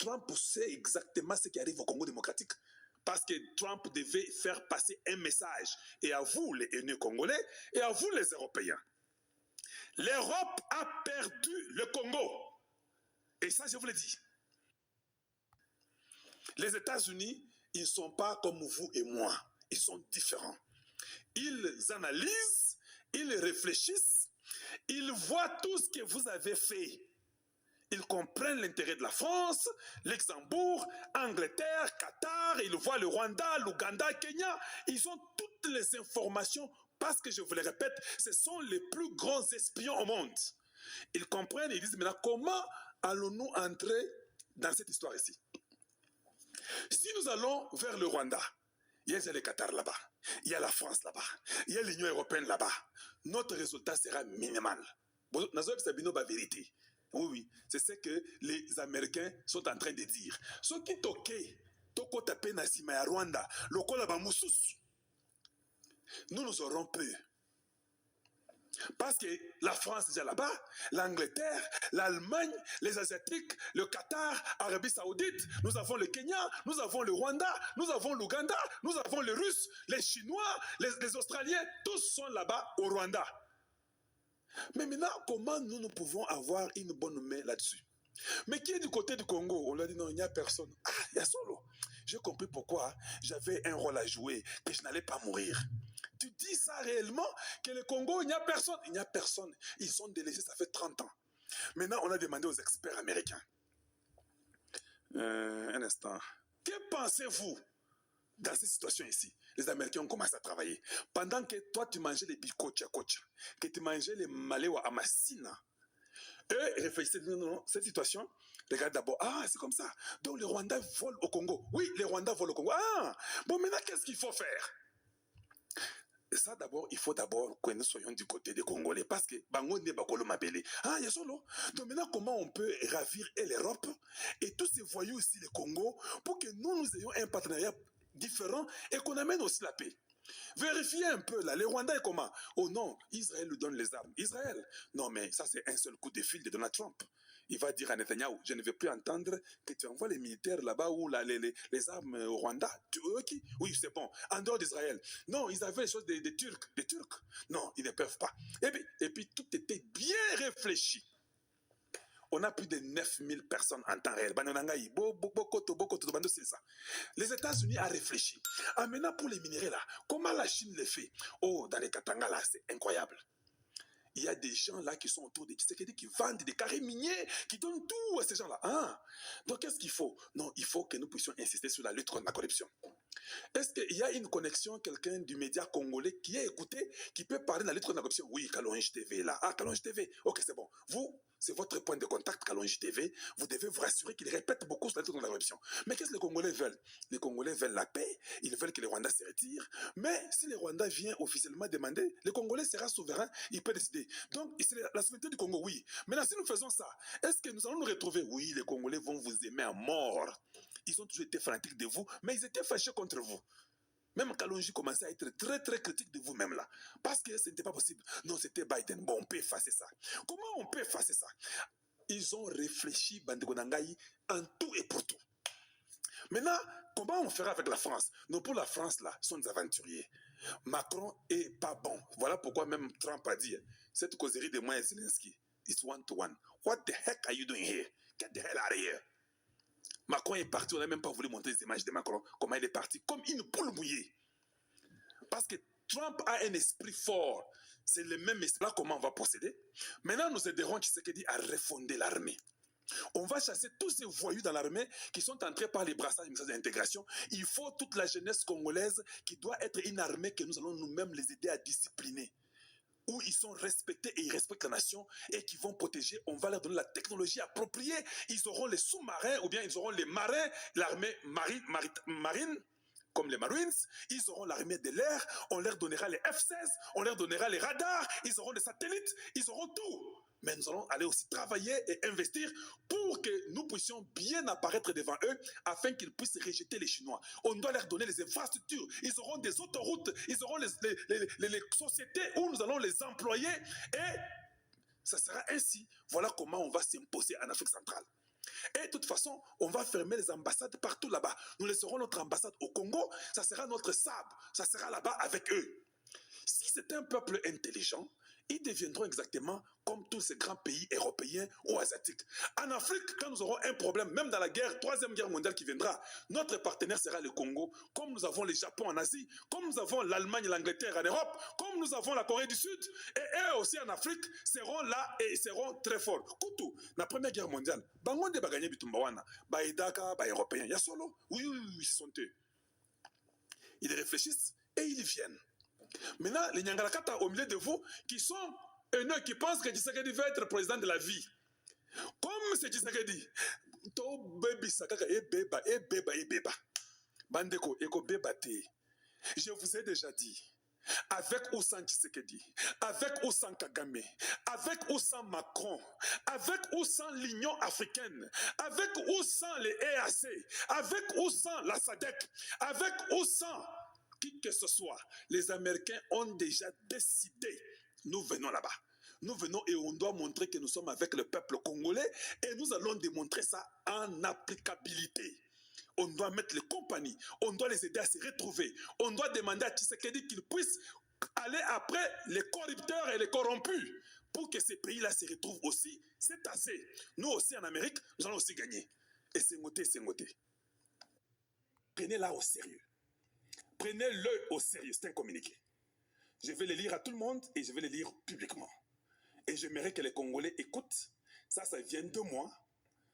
Trump sait exactement ce qui arrive au Congo démocratique. Parce que Trump devait faire passer un message. Et à vous, les haineux congolais, et à vous, les Européens. L'Europe a perdu le Congo. Et ça, je vous le dis. Les États-Unis, ils ne sont pas comme vous et moi. Ils sont différents. Ils analysent, ils réfléchissent, ils voient tout ce que vous avez fait. Ils comprennent l'intérêt de la France, Luxembourg, Angleterre, Qatar, ils voient le Rwanda, l'Ouganda, Kenya. Ils ont toutes les informations parce que, je vous le répète, ce sont les plus grands espions au monde. Ils comprennent et ils disent maintenant comment allons-nous entrer dans cette histoire ici. Si nous allons vers le Rwanda, il y a le Qatar là-bas, il y a la France là-bas, il y a l'Union européenne là-bas, notre résultat sera minimal. C'est vérité. Oui, oui, c'est ce que les Américains sont en train de dire. Ce qui toqué, toko tapé na sima ya Rwanda, lokola ba mususu. Nous aurons peu. Parce que la France est déjà là-bas, l'Angleterre, l'Allemagne, les Asiatiques, le Qatar, Arabie Saoudite, nous avons le Kenya, nous avons le Rwanda, nous avons l'Ouganda, nous avons les Russes, les Chinois, les Australiens, tous sont là-bas au Rwanda. Mais maintenant, comment nous pouvons avoir une bonne main là-dessus? Mais qui est du côté du Congo? On lui a dit non, il n'y a personne. Ah, il y a Solo. J'ai compris pourquoi j'avais un rôle à jouer, que je n'allais pas mourir. Tu dis ça réellement, que le Congo, il n'y a personne? Il n'y a personne. Ils sont délaissés, ça fait 30 ans. Maintenant, on a demandé aux experts américains. Un instant. Que pensez-vous dans cette situation ici? Les Américains ont commencé à travailler. Pendant que toi, tu mangeais les bikocha, que tu mangeais les malewa amasina, eux réfléchissaient, non, cette situation, regarde d'abord, ah, c'est comme ça. Donc les Rwandais volent au Congo. Oui, les Rwandais volent au Congo. Ah, bon, maintenant, qu'est-ce qu'il faut faire? Et ça, d'abord, il faut d'abord que nous soyons du côté des Congolais, parce que Bango ne bakolo mabele. Ah, il y a solo. Donc maintenant, comment on peut ravir l'Europe et tous ces voyous ici, le Congo, pour que nous ayons un partenariat différent et qu'on amène aussi la paix? Vérifiez un peu là, les Rwandais comment? Oh non, Israël lui donne les armes. Israël? Non mais ça c'est un seul coup de fil de Donald Trump. Il va dire à Netanyahou, je ne vais plus entendre que tu envoies les militaires là-bas ou là, les armes au Rwanda. Qui? Oui, c'est bon. En dehors d'Israël. Non, ils avaient les choses des Turcs. Des Turcs? Non, ils ne peuvent pas. Et puis tout était bien réfléchi. On a plus de 9000 personnes en temps réel. Les États-Unis ont réfléchi. Ah, maintenant, pour les minéraux, là, comment la Chine les fait? Oh, dans les Katanga, là, c'est incroyable. Il y a des gens là qui sont autour de Tshisekedi qui vendent des carrés miniers, qui donnent tout à ces gens-là. Ah. Donc, qu'est-ce qu'il faut? Non, il faut que nous puissions insister sur la lutte contre la corruption. Est-ce qu'il y a une connexion, quelqu'un du média congolais qui est écouté, qui peut parler de la lutte contre la corruption? Oui, Kalonji TV là. Ah, Kalonji TV. Ok, c'est bon. Vous, c'est votre point de contact, Kalonji TV. Vous devez vous rassurer qu'il répète beaucoup sur la lutte contre la corruption. Mais qu'est-ce que les Congolais veulent? Les Congolais veulent la paix. Ils veulent que les Rwandais se retirent. Mais si les Rwandais viennent officiellement demander, le Congolais sera souverain. Il peut décider. Donc, c'est la souveraineté du Congo, oui. Maintenant, si nous faisons ça, est-ce que nous allons nous retrouver? Oui, les Congolais vont vous aimer à mort. Ils ont toujours été fanatiques de vous, mais ils étaient fâchés contre vous. Même Kalonji commençait à être très très critique de vous-même là. Parce que ce n'était pas possible. Non, c'était Biden. Bon, on peut effacer ça. Comment on peut effacer ça? Ils ont réfléchi, Bandeko Nangaï, en tout et pour tout. Maintenant, comment on fera avec la France? Non, pour la France là, ils sont des aventuriers. Macron est pas bon. Voilà pourquoi même Trump a dit, cette causerie de moi et Zelensky, it's one to one. What the heck are you doing here? Get the hell out of here. Macron est parti, on n'a même pas voulu montrer les images de Macron, comment il est parti, comme une poule mouillée. Parce que Trump a un esprit fort. C'est le même esprit. Là, comment on va procéder? Maintenant, nous aiderons Tshisekedi à refonder l'armée. On va chasser tous ces voyous dans l'armée qui sont entrés par les brassages d'intégration. Il faut toute la jeunesse congolaise qui doit être une armée que nous allons nous-mêmes les aider à discipliner. Où ils sont respectés et ils respectent la nation et qui vont protéger, on va leur donner la technologie appropriée. Ils auront les sous-marins ou bien ils auront les marins, l'armée marine, comme les Marines. Ils auront l'armée de l'air, on leur donnera les F-16, on leur donnera les radars, ils auront des satellites, ils auront tout. Mais nous allons aller aussi travailler et investir pour que nous puissions bien apparaître devant eux afin qu'ils puissent rejeter les Chinois. On doit leur donner les infrastructures. Ils auront des autoroutes, ils auront les sociétés où nous allons les employer et ça sera ainsi. Voilà comment on va s'imposer en Afrique centrale. Et de toute façon, on va fermer les ambassades partout là-bas. Nous laisserons notre ambassade au Congo, ça sera notre sable, ça sera là-bas avec eux. Si c'est un peuple intelligent, ils deviendront exactement comme tous ces grands pays européens ou asiatiques. En Afrique, quand nous aurons un problème, même dans la guerre, troisième guerre mondiale qui viendra, notre partenaire sera le Congo, comme nous avons le Japon en Asie, comme nous avons l'Allemagne et l'Angleterre en Europe, comme nous avons la Corée du Sud, et eux aussi en Afrique seront là et ils seront très forts. Koutou, la première guerre mondiale, Bangonde va gagner Bitumbawana, Baïdaka, Baïropéen, Yasolo, oui, ils sont eux. Ils réfléchissent et ils viennent. Maintenant, les Nyangalakata au milieu de vous, qui sont haineux, qui pensent que Tshisekedi va être président de la vie. Comme c'est Tshisekedi, to baby sakaka e beba. Bandeko eko beba te. Je vous ai déjà dit, avec ou sans Tshisekedi, avec ou sans Kagame, avec ou sans Macron, avec ou sans l'Union africaine, avec ou sans les EAC, avec ou sans la SADC, avec ou sans qui que ce soit, les Américains ont déjà décidé, nous venons là-bas. Nous venons et on doit montrer que nous sommes avec le peuple congolais et nous allons démontrer ça en applicabilité. On doit mettre les compagnies, on doit les aider à se retrouver, on doit demander à Tshisekedi qu'il puisse aller après les corrupteurs et les corrompus pour que ces pays-là se retrouvent aussi. C'est assez. Nous aussi en Amérique, nous allons aussi gagner. Et c'est noté. Prenez-la au sérieux. Prenez-le au sérieux, c'est un communiqué. Je vais le lire à tout le monde et je vais le lire publiquement. Et j'aimerais que les Congolais écoutent. Ça vient de moi.